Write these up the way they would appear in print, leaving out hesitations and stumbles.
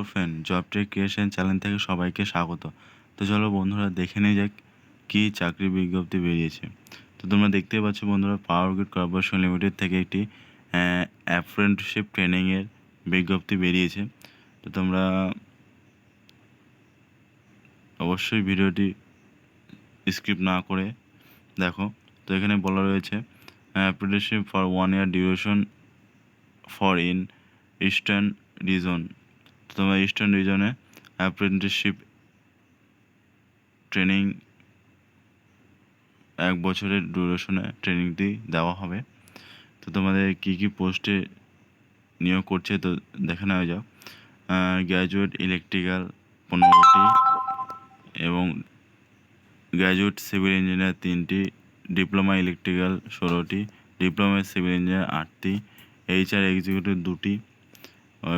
Hello friend, জবটেকক্রিয়েশন channel থেকে সবাইকে স্বাগত। তো চলো বন্ধুরা দেখে নিয়ে যাক কী চাকরি বিজ্ঞপ্তি বেরিয়েছে। তো তোমরা দেখতেই পাচ্ছ বন্ধুরা, পাওয়ারগ্রিড কর্পোরেশন লিমিটেড থেকে একটি অ্যাপ্রেন্টিসশিপ ট্রেনিংয়ের বিজ্ঞপ্তি বেরিয়েছে। তো তোমরা অবশ্যই ভিডিওটি স্কিপ না করে দেখো। তো এখানে বলা রয়েছে apprenticeship for 1 year duration for in eastern reason. তোমরা ইস্টার্ন রিজনে অ্যাপ্রেন্টিসশিপ ট্রেনিং 1 বছরের ডিউরেশনে ট্রেনিংটি দেওয়া হবে। তো তোমাদের কী কী পোস্টে নিয়োগ করছে তো দেখে নেওয়া যাক। গ্র্যাজুয়েট ইলেকট্রিক্যাল 15টি এবং গ্র্যাজুয়েট সিভিল ইঞ্জিনিয়ার 3টি, ডিপ্লোমা ইলেকট্রিক্যাল 16টি, ডিপ্লোমা সিভিল ইঞ্জিনিয়ার 8টি, HR এক্সিকিউটিভ 2টি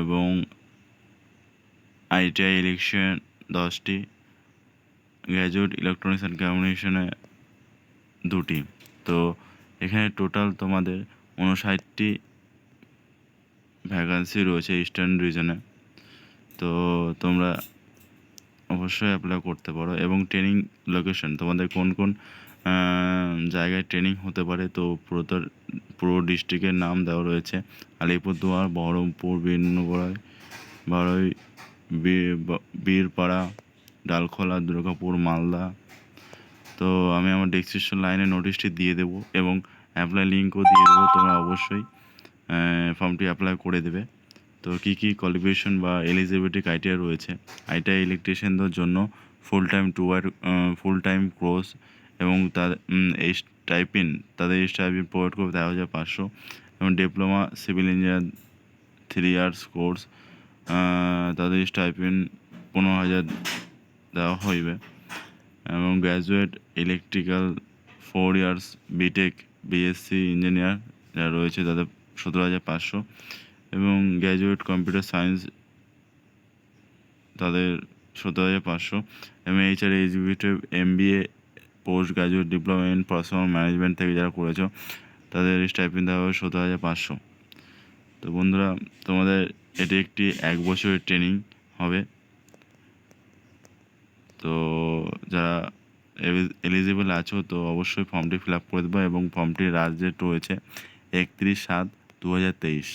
এবং ITI ইলেকট্রিশিয়ান 10টি, গ্র্যাজুয়েট ইলেকট্রনিক্স অ্যান্ড কমিউনিকেশনে 2টি। তো এখানে টোটাল তোমাদের 59টি ভ্যাকান্সি রয়েছে ইস্টার্ন রিজনে। তো তোমরা অবশ্যই অ্যাপ্লাই করতে পারো। এবং ট্রেনিং লোকেশন তোমাদের কোন কোন জায়গায় ট্রেনিং হতে পারে, তো পুরো ডিস্ট্রিক্টের নাম দেওয়া রয়েছে। আলিপুরদুয়ার, বহরমপুর, বারুই, বীরপাড়া, ডালখোলা, দুর্গাপুর, মালদা। তো আমি আমার ডেসক্রিপশন লাইনে নোটিশটি দিয়ে দেবো এবং অ্যাপ্লাই লিঙ্কও দিয়ে দেবো। তোমরা অবশ্যই ফর্মটি অ্যাপ্লাই করে দেবে। তো কী কী কোয়ালিফিকেশন বা এলিজিবিলিটি ক্রাইটেরিয়া রয়েছে: আইটিআই ইলেকট্রিশিয়ানদের জন্য ফুল টাইম কোর্স এবং তাদের তাদের স্টাইপেন্ড প্রোভাইড করবে 13,500 এবং diploma civil engineer 3 years course তাদের স্টাইপেন্ড 15,000 দেওয়া হইবে এবং graduate electrical 4 years B Tech BSc engineer যারা রয়েছে তাদের 17,500 এবং গ্র্যাজুয়েট কম্পিউটার সায়েন্স তাদের 17,500 এবং HR executive MBA post graduate diploma in personal management থেকে যারা করেছো তাদের স্টাইপেন্ড দেওয়া হবে 17,500। তো বন্ধুরা, তোমাদের এটি একটি 1 বছরের ট্রেনিং হবে। তো যারা এলিজিবল আছো তো অবশ্যই ফর্মটি ফিল আপ করে দেবো এবং ফর্মটির লাস্ট ডেট রয়েছে 31/7/2023।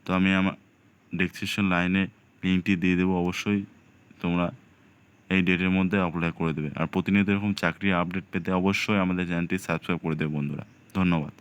তো আমি আমার ডেসক্রিপশন লাইনে লিঙ্কটি দিয়ে দেবো, অবশ্যই তোমরা এই ডেটের মধ্যে অ্যাপ্লাই করে দেবে। আর প্রতিনিয়ত এরকম চাকরি আপডেট পেতে অবশ্যই আমাদের চ্যানেলটি সাবস্ক্রাইব করে দেবে বন্ধুরা। ধন্যবাদ।